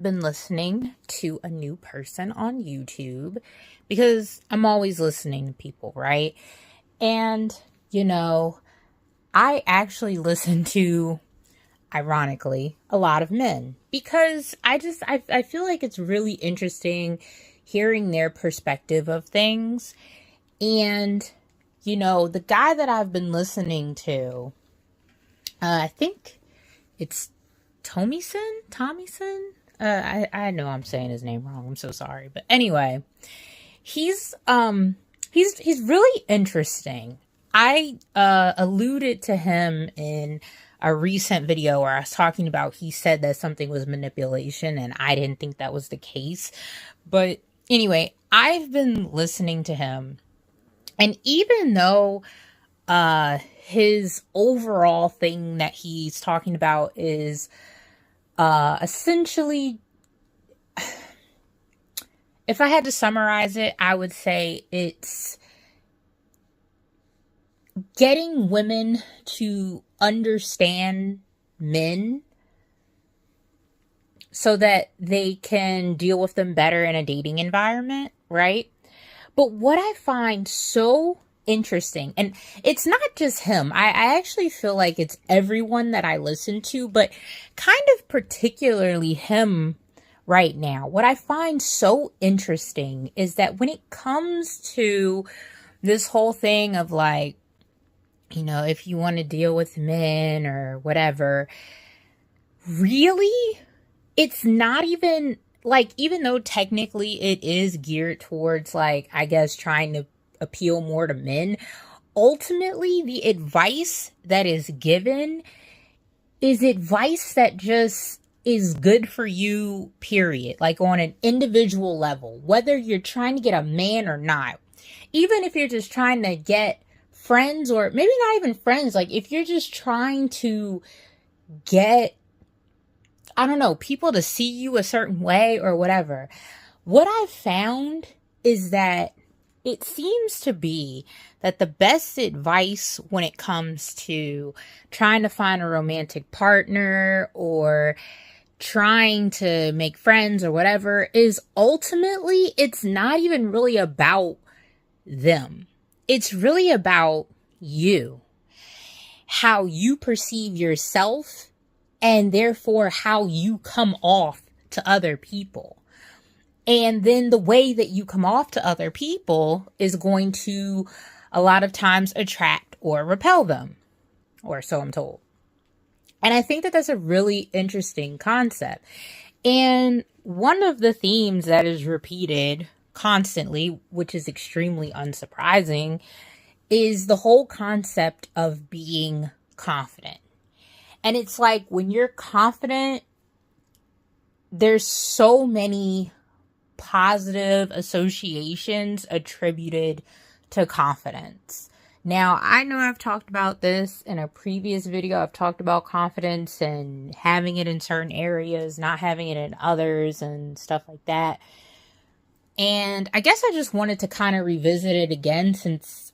been listening to a new person on YouTube because I'm always listening to people, right? And, you know, I actually listen to, ironically, a lot of men because I feel like it's really interesting hearing their perspective of things. And, the guy that I've been listening to, I think it's Tommyson. I know I'm saying his name wrong. I'm so sorry. But anyway, he's he's really interesting. I alluded to him in a recent video where I was talking about he said that something was manipulation and I didn't think that was the case. But anyway, I've been listening to him, and even though his overall thing that he's talking about is essentially, if I had to summarize it, I would say it's getting women to understand men so that they can deal with them better in a dating environment, right? But what I find so interesting, and it's not just him, I actually feel like it's everyone that I listen to, but kind of particularly him right now. What I find so interesting is that when it comes to this whole thing of like, if you want to deal with men or whatever, really, it's not even like, even though technically it is geared towards, like, I guess trying to appeal more to men, ultimately the advice that is given is advice that just is good for you, period. Like on an individual level, whether you're trying to get a man or not, even if you're just trying to get friends, or maybe not even friends, like if you're just trying to get, I don't know, people to see you a certain way or whatever. What I've found is that it seems to be that the best advice when it comes to trying to find a romantic partner or trying to make friends or whatever is ultimately, it's not even really about them. It's really about you, how you perceive yourself, and therefore how you come off to other people. And then the way that you come off to other people is going to a lot of times attract or repel them, or so I'm told. And I think that that's a really interesting concept. And one of the themes that is repeated constantly, which is extremely unsurprising, is the whole concept of being confident. And it's like when you're confident, there's so many positive associations attributed to confidence. Now, I know I've talked about this in a previous video. I've talked about confidence and having it in certain areas, not having it in others and stuff like that. And I guess I just wanted to kind of revisit it again since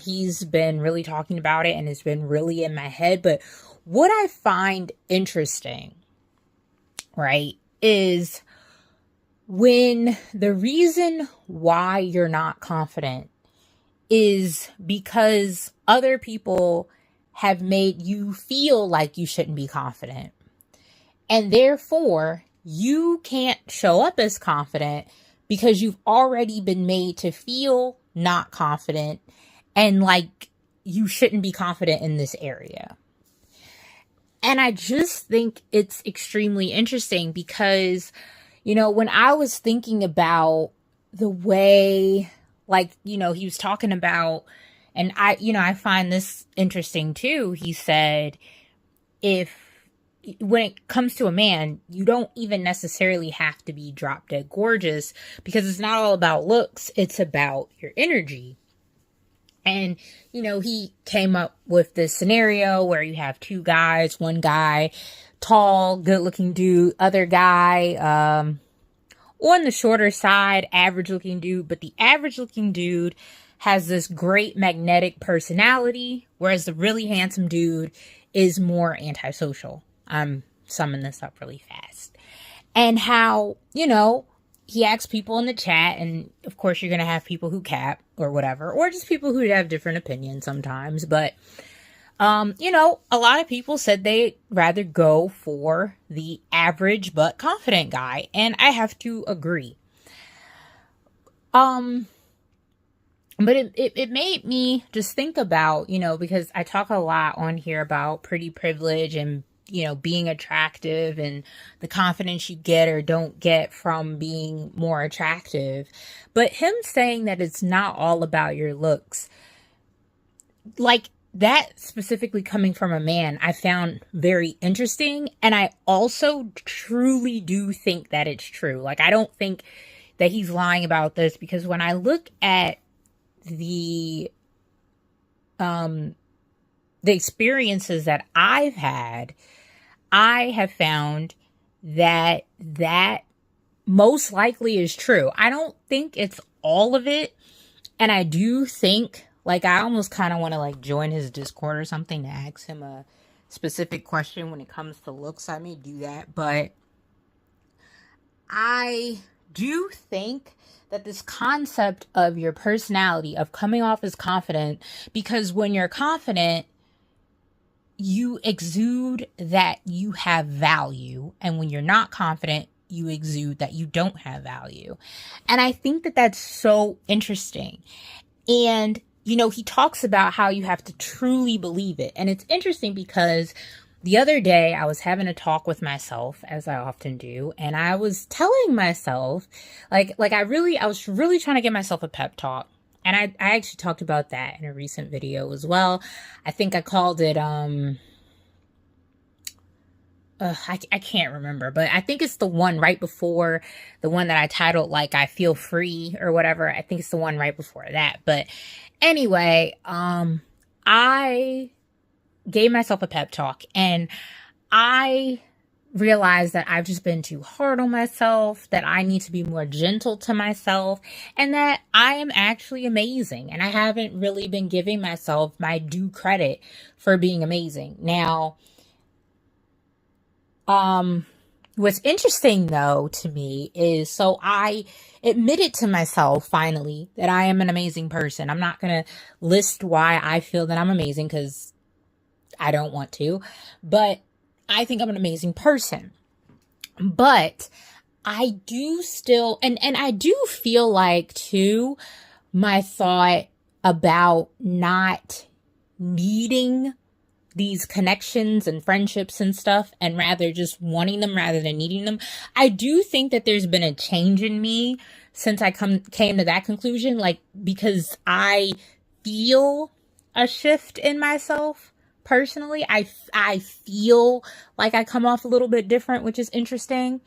he's been really talking about it and it's been really in my head. But what I find interesting, right, is when the reason why you're not confident is because other people have made you feel like you shouldn't be confident. And therefore, you can't show up as confident because you've already been made to feel not confident and like you shouldn't be confident in this area. And I just think it's extremely interesting because, when I was thinking about the way, like, he was talking about, and I find this interesting too. He said, when it comes to a man, you don't even necessarily have to be drop dead gorgeous because it's not all about looks. It's about your energy. And, he came up with this scenario where you have two guys, one guy, tall, good looking dude, other guy, on the shorter side, average looking dude, but the average looking dude has this great magnetic personality, whereas the really handsome dude is more antisocial. I'm summing this up really fast. and how, he asks people in the chat, and of course you're going to have people who cap or whatever, or just people who have different opinions sometimes. But, a lot of people said they'd rather go for the average but confident guy. And I have to agree. But it made me just think about, because I talk a lot on here about pretty privilege and, being attractive and the confidence you get or don't get from being more attractive. But him saying that it's not all about your looks, like that specifically coming from a man, I found very interesting. And I also truly do think that it's true. Like, I don't think that he's lying about this, because when I look at the experiences that I've had, I have found that most likely is true. I don't think it's all of it. And I do think, like, I almost kind of want to, like, join his Discord or something to ask him a specific question when it comes to looks. I may do that. But I do think that this concept of your personality, of coming off as confident, because when you're confident, you exude that you have value. And when you're not confident, you exude that you don't have value. And I think that that's so interesting. And, he talks about how you have to truly believe it. And it's interesting because the other day I was having a talk with myself, as I often do. And I was telling myself, I was really trying to give myself a pep talk. And I actually talked about that in a recent video as well. I think I called it, I can't remember, but I think it's the one right before the one that I titled, like, I feel free or whatever. I think it's the one right before that. But anyway, I gave myself a pep talk, and I realized that I've just been too hard on myself, that I need to be more gentle to myself, and that I am actually amazing. And I haven't really been giving myself my due credit for being amazing. Now, what's interesting though to me is, so I admitted to myself finally that I am an amazing person. I'm not going to list why I feel that I'm amazing, because I don't want to, but I think I'm an amazing person. But I do still, and I do feel like too, my thought about not needing these connections and friendships and stuff, and rather just wanting them rather than needing them. I do think that there's been a change in me since I came to that conclusion, like, because I feel a shift in myself. Personally, I feel like I come off a little bit different, which is interesting.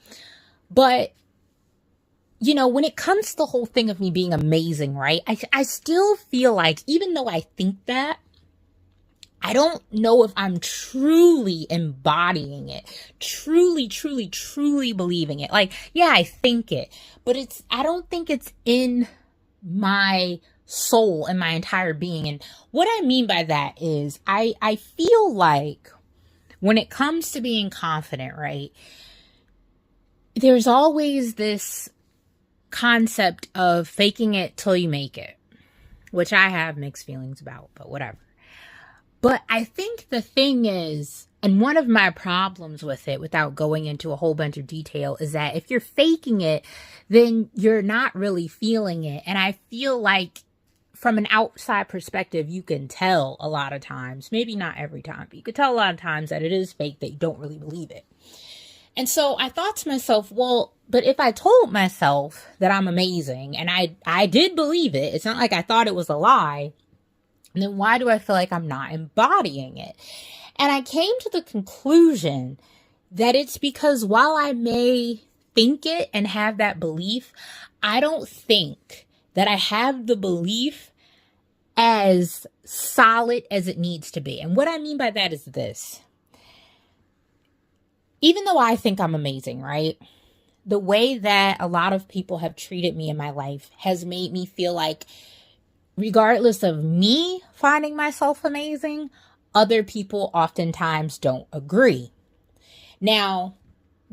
But, when it comes to the whole thing of me being amazing, right? I still feel like, even though I think that, I don't know if I'm truly embodying it, truly believing it. Like, yeah, I think it, but I don't think it's in my soul and my entire being. And what I mean by that is I feel like when it comes to being confident, right, there's always this concept of faking it till you make it, which I have mixed feelings about, but whatever. But I think the thing is, and one of my problems with it, without going into a whole bunch of detail, is that if you're faking it, then you're not really feeling it. And I feel like from an outside perspective, you can tell a lot of times, maybe not every time, but you could tell a lot of times that it is fake, that you don't really believe it. And so I thought to myself, well, but if I told myself that I'm amazing, and I did believe it, it's not like I thought it was a lie, then why do I feel like I'm not embodying it? And I came to the conclusion that it's because while I may think it and have that belief, I don't think that I have the belief as solid as it needs to be. And what I mean by that is this. Even though I think I'm amazing, right? The way that a lot of people have treated me in my life has made me feel like, regardless of me finding myself amazing, other people oftentimes don't agree. Now,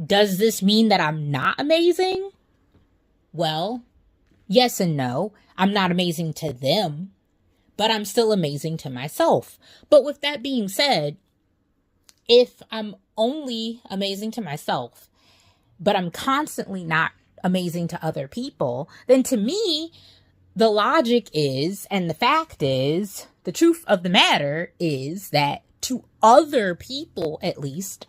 Does this mean that I'm not amazing? Well, yes and no. I'm not amazing to them, but I'm still amazing to myself. But with that being said, if I'm only amazing to myself, but I'm constantly not amazing to other people, then to me, the logic is, and the fact is, the truth of the matter is that to other people, at least,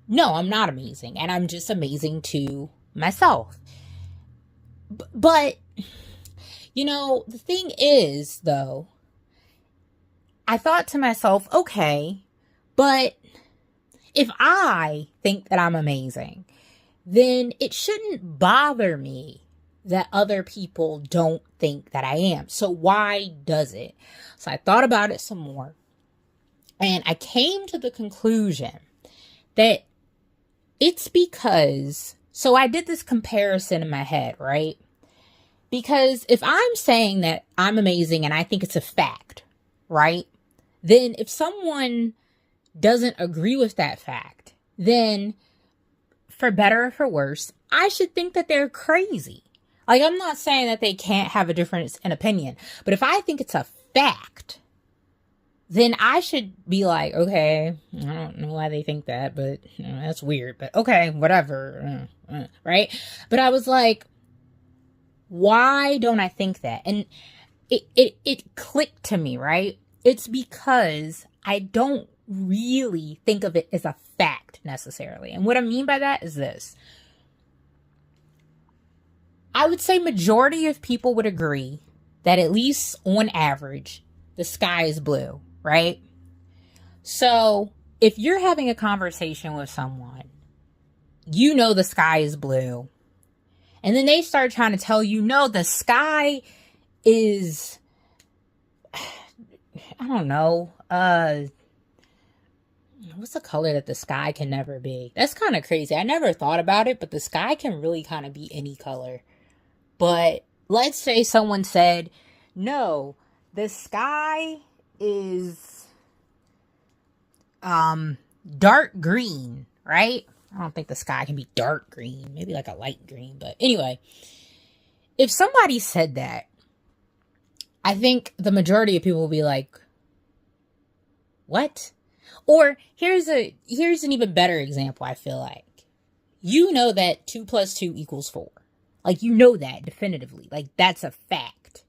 no, I'm not amazing, and I'm just amazing to myself. But, the thing is, though, I thought to myself, okay, but if I think that I'm amazing, then it shouldn't bother me that other people don't think that I am. So why does it? So I thought about it some more, and I came to the conclusion that it's because, so I did this comparison in my head, right? Because if I'm saying that I'm amazing and I think it's a fact, right? Then if someone doesn't agree with that fact, then for better or for worse, I should think that they're crazy. Like, I'm not saying that they can't have a difference in opinion, but if I think it's a fact, then I should be like, okay, I don't know why they think that, but that's weird, but okay, whatever, right? But I was like, why don't I think that? And it clicked to me, right? It's because I don't really think of it as a fact necessarily. And what I mean by that is this. I would say majority of people would agree that at least on average, the sky is blue, right? So if you're having a conversation with someone, the sky is blue, and then they start trying to tell you, no, the sky is, I don't know, what's the color that the sky can never be? That's kind of crazy. I never thought about it, but the sky can really kind of be any color. But let's say someone said, no, the sky is dark green, right? I don't think the sky can be dark green, maybe like a light green. But anyway, if somebody said that, I think the majority of people will be like, what? Or here's an even better example, I feel like. That 2 + 2 = 4. Like, that definitively. Like, that's a fact.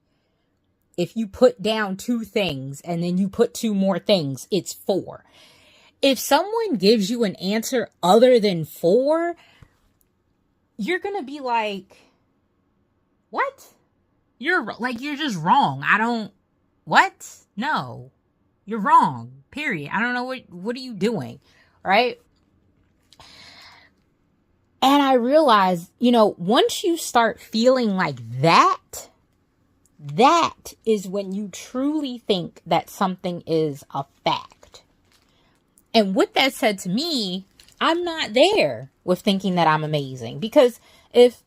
If you put down 2 things and then you put 2 more things, it's 4. If someone gives you an answer other than 4, you're going to be like, what? You're just wrong. What? No, you're wrong. Period. I don't know what are you doing? Right? And I realized, once you start feeling like that is when you truly think that something is a fact. And with that said, to me, I'm not there with thinking that I'm amazing. Because if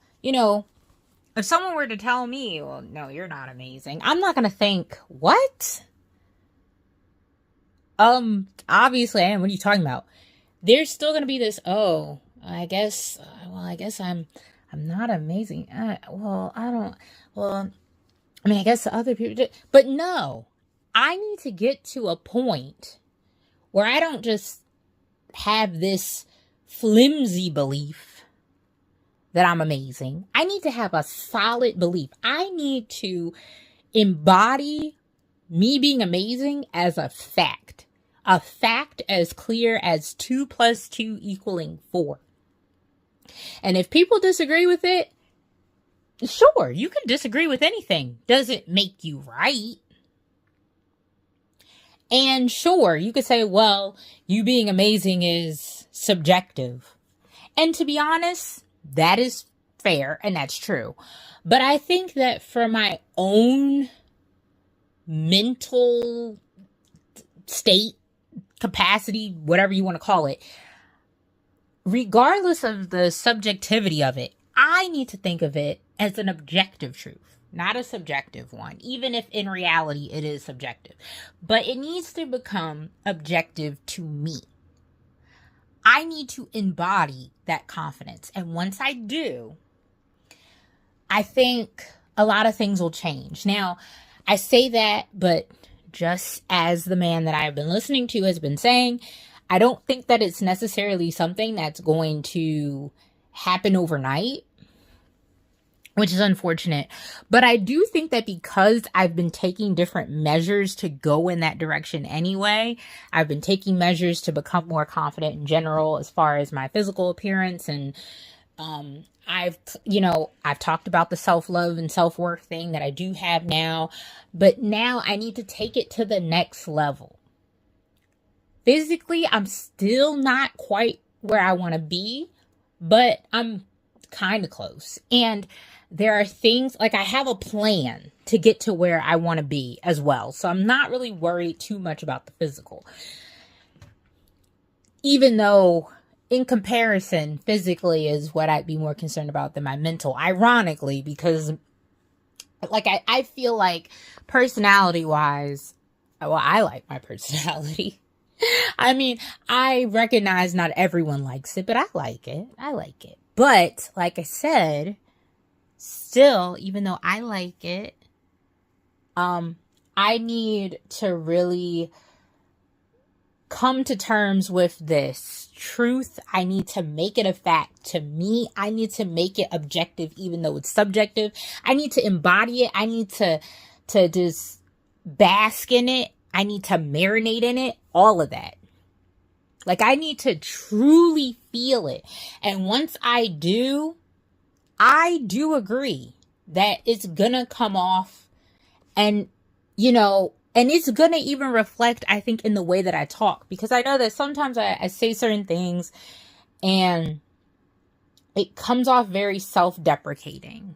someone were to tell me, well, no, you're not amazing, I'm not going to think, what? Obviously I am. What are you talking about? There's still going to be this, I guess I'm not amazing. I guess the other people did. But no, I need to get to a point where I don't just have this flimsy belief that I'm amazing. I need to have a solid belief. I need to embody me being amazing as a fact. A fact as clear as 2 + 2 = 4. And if people disagree with it, sure, you can disagree with anything. Doesn't make you right. And sure, you could say, well, you being amazing is subjective. And to be honest, that is fair and that's true. But I think that for my own mental state, capacity, whatever you want to call it, regardless of the subjectivity of it, I need to think of it as an objective truth, not a subjective one, even if in reality it is subjective. But it needs to become objective to me. I need to embody that confidence. And once I do, I think a lot of things will change. Now, I say that, but just as the man that I've been listening to has been saying, I don't think that it's necessarily something that's going to happen overnight, which is unfortunate. But I do think that because I've been taking different measures to go in that direction anyway, I've been taking measures to become more confident in general as far as my physical appearance. And I've talked about the self-love and self-worth thing that I do have now, but now I need to take it to the next level. Physically, I'm still not quite where I want to be, but I'm kind of close. And there are things, like I have a plan to get to where I want to be as well. So I'm not really worried too much about the physical. Even though in comparison, physically is what I'd be more concerned about than my mental. Ironically, because like I feel like personality wise, well, I like my personality. I mean, I recognize not everyone likes it, but I like it. I like it. But like I said, still, even though I like it, I need to really come to terms with this truth. I need to make it a fact to me. I need to make it objective, even though it's subjective. I need to embody it. I need to just bask in it. I need to marinate in it. All of that. Like, I need to truly feel it. And once I do agree that it's gonna come off, and, and it's going to even reflect, I think, in the way that I talk. Because I know that sometimes I say certain things and it comes off very self-deprecating.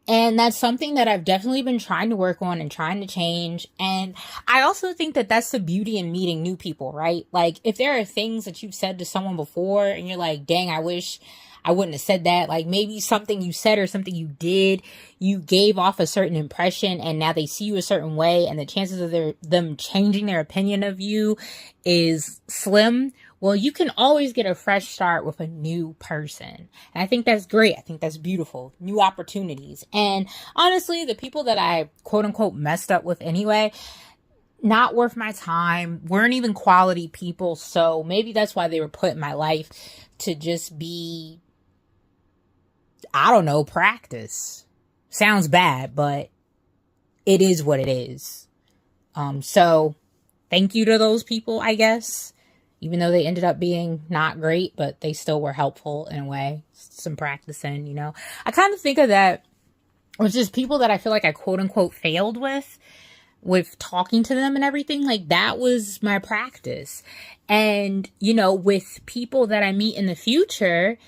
And that's something that I've definitely been trying to work on and trying to change. And I also think that that's the beauty in meeting new people, right? Like, if there are things that you've said to someone before and you're like, dang, I wish I wouldn't have said that. Like, maybe something you said or something you did, you gave off a certain impression and now they see you a certain way, and the chances of them changing their opinion of you is slim. Well, you can always get a fresh start with a new person. And I think that's great. I think that's beautiful. New opportunities. And honestly, the people that I quote unquote messed up with anyway, not worth my time, weren't even quality people. So maybe that's why they were put in my life, to just be, I don't know, practice. Sounds bad, but it is what it is. So thank you to those people, I guess. Even though they ended up being not great, but they still were helpful in a way. Some practicing, I kind of think of that with just people that I feel like I quote unquote failed with talking to them and everything. Like, that was my practice. And, with people that I meet in the future,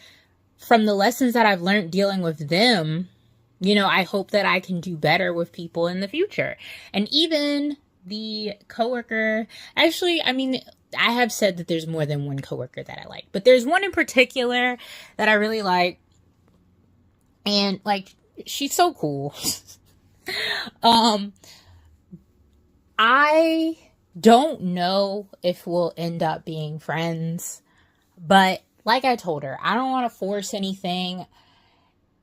from the lessons that I've learned dealing with them, I hope that I can do better with people in the future. And even the coworker, actually, I have said that there's more than one coworker that I like, but there's one in particular that I really like. And like, she's so cool. I don't know if we'll end up being friends, but like I told her, I don't want to force anything.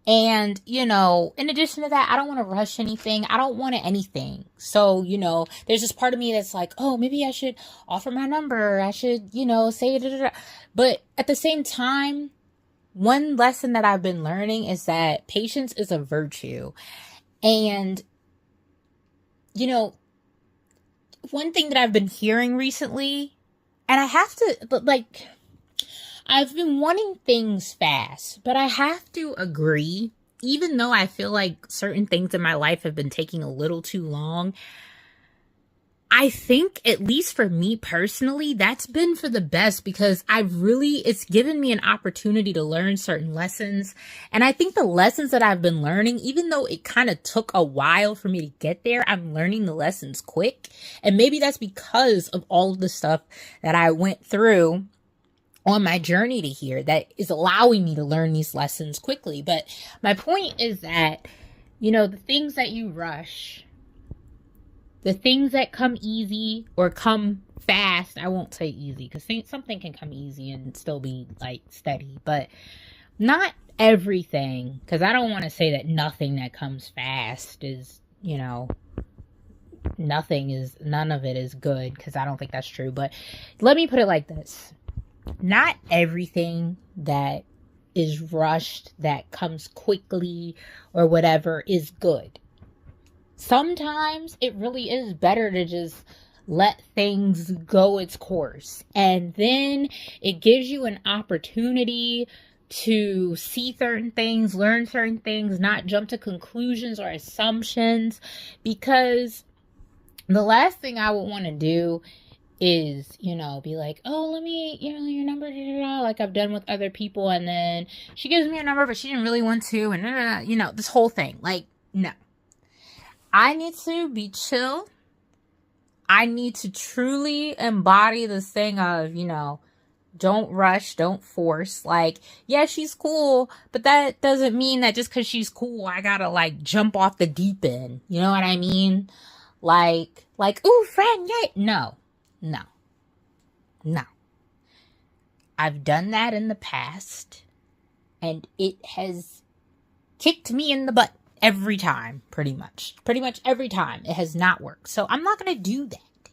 And, in addition to that, I don't want to rush anything. I don't want anything. So, there's this part of me that's like, oh, maybe I should offer my number. I should, say da. But at the same time, one lesson that I've been learning is that patience is a virtue. And, one thing that I've been hearing recently, and I've been wanting things fast, but I have to agree, even though I feel like certain things in my life have been taking a little too long, I think, at least for me personally, that's been for the best, because it's given me an opportunity to learn certain lessons. And I think the lessons that I've been learning, even though it kind of took a while for me to get there, I'm learning the lessons quick. And maybe that's because of all of the stuff that I went through on my journey to here that is allowing me to learn these lessons quickly. But my point is that, the things that you rush, the things that come easy or come fast. I won't say easy, because something can come easy and still be like steady, but not everything. Because I don't want to say that nothing that comes fast is, none of it is good, because I don't think that's true. But let me put it like this: not everything that is rushed, that comes quickly or whatever, is good. Sometimes it really is better to just let things go its course, and then it gives you an opportunity to see certain things, learn certain things, not jump to conclusions or assumptions. Because the last thing I would want to do is, be like, oh, let me, your number, like I've done with other people, and then she gives me a number, but she didn't really want to, and this whole thing. Like, no. I need to be chill. I need to truly embody this thing of, don't rush, don't force. Like, yeah, she's cool, but that doesn't mean that just because she's cool, I gotta, like, jump off the deep end. You know what I mean? Like, ooh, friend, yay. No. I've done that in the past, and it has kicked me in the butt every time, pretty much every time. It has not worked. So I'm not going to do that.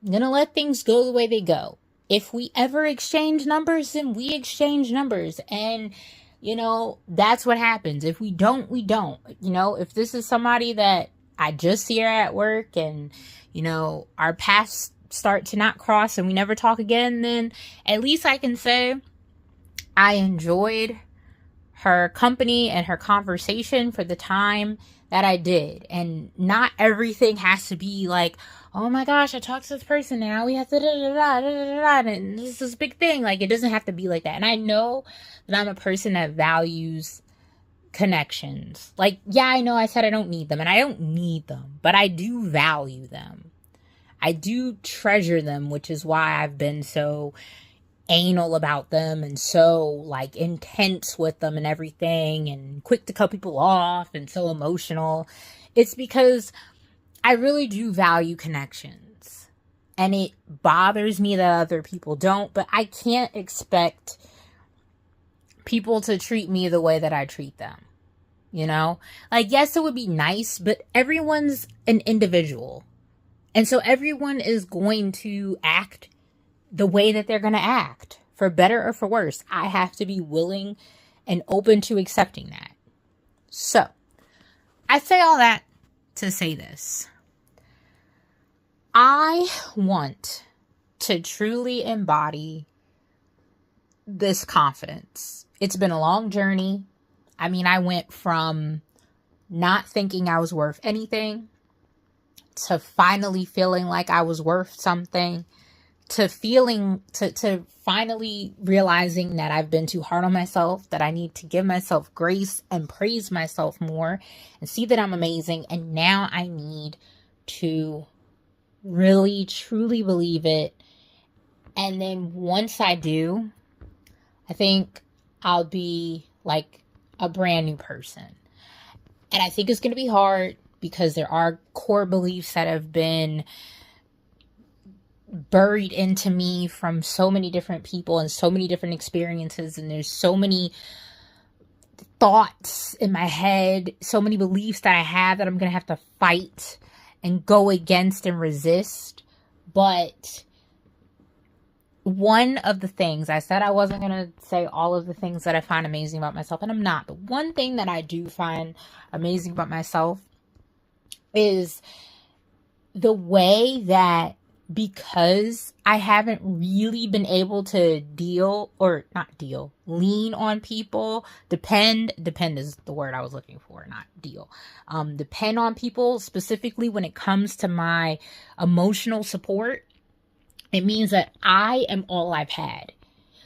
I'm going to let things go the way they go. If we ever exchange numbers, then we exchange numbers. And, that's what happens. If we don't, we don't. If this is somebody that I just see her at work, and, our paths start to not cross and we never talk again, then at least I can say I enjoyed her company and her conversation for the time that I did. And not everything has to be like, oh my gosh, I talked to this person, now we have to and this is a big thing. Like, it doesn't have to be like that. And I know that I'm a person that values connections. Like, yeah, I know I said I don't need them, and I don't need them, but I do value them. I do treasure them, which is why I've been so anal about them and so, like, intense with them and everything, and quick to cut people off and so emotional. It's because I really do value connections, and it bothers me that other people don't, but I can't expect people to treat me the way that I treat them. Like, yes, it would be nice, but everyone's an individual. And so everyone is going to act the way that they're going to act, for better or for worse. I have to be willing and open to accepting that. So, I say all that to say this. I want to truly embody this confidence. It's been a long journey. I mean, I went from not thinking I was worth anything to finally feeling like I was worth something, to finally realizing that I've been too hard on myself, that I need to give myself grace and praise myself more and see that I'm amazing. And now I need to really, truly believe it. And then once I do, I think I'll be like a brand new person. And I think it's going to be hard, because there are core beliefs that have been buried into me from so many different people and so many different experiences. And there's so many thoughts in my head, so many beliefs that I have that I'm going to have to fight and go against and resist. But one of the things, I said I wasn't going to say all of the things that I find amazing about myself, and I'm not. But one thing that I do find amazing about myself is the way that, because I haven't really been able to lean on people, depend is the word I was looking for, not deal. Depend on people, specifically when it comes to my emotional support. It means that I am all I've had.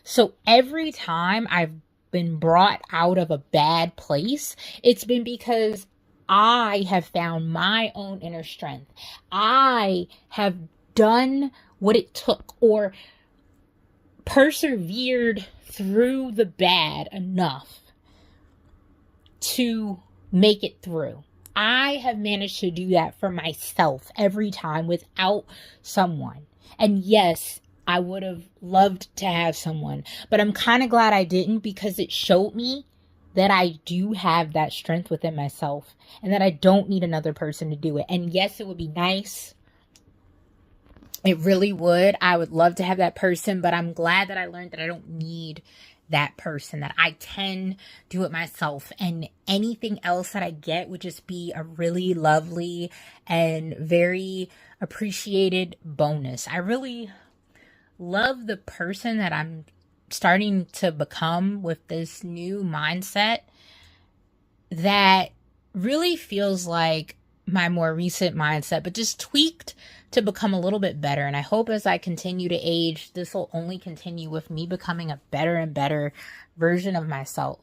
So every time I've been brought out of a bad place, it's been because I have found my own inner strength. I have done what it took, or persevered through the bad enough to make it through. I have managed to do that for myself every time without someone. And yes, I would have loved to have someone, but I'm kind of glad I didn't, because it showed me that I do have that strength within myself and that I don't need another person to do it. And yes, it would be nice. It really would. I would love to have that person, but I'm glad that I learned that I don't need that person, that I can do it myself. And anything else that I get would just be a really lovely and very appreciated bonus. I really love the person that I'm starting to become with this new mindset that really feels like my more recent mindset, but just tweaked to become a little bit better. And I hope as I continue to age, this will only continue with me becoming a better and better version of myself.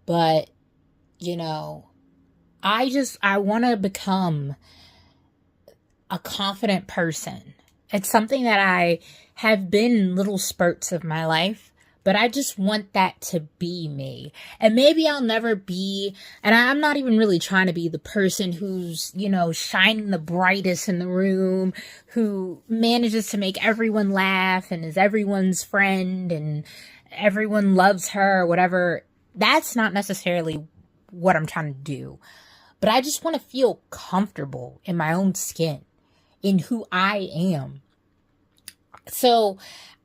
But, you know, I want to become a confident person. It's something that I have been in little spurts of my life, but I just want that to be me. And maybe I'll never be, and I'm not even really trying to be the person who's, shining the brightest in the room, who manages to make everyone laugh and is everyone's friend and everyone loves her or whatever. That's not necessarily what I'm trying to do. But I just want to feel comfortable in my own skin, in who I am. So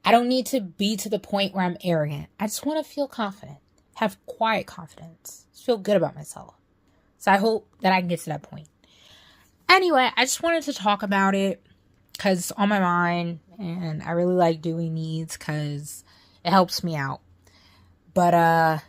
I don't need to be to the point where I'm arrogant. I just want to feel confident, have quiet confidence, just feel good about myself. So I hope that I can get to that point. Anyway, I just wanted to talk about it because it's on my mind, and I really like doing these because it helps me out. But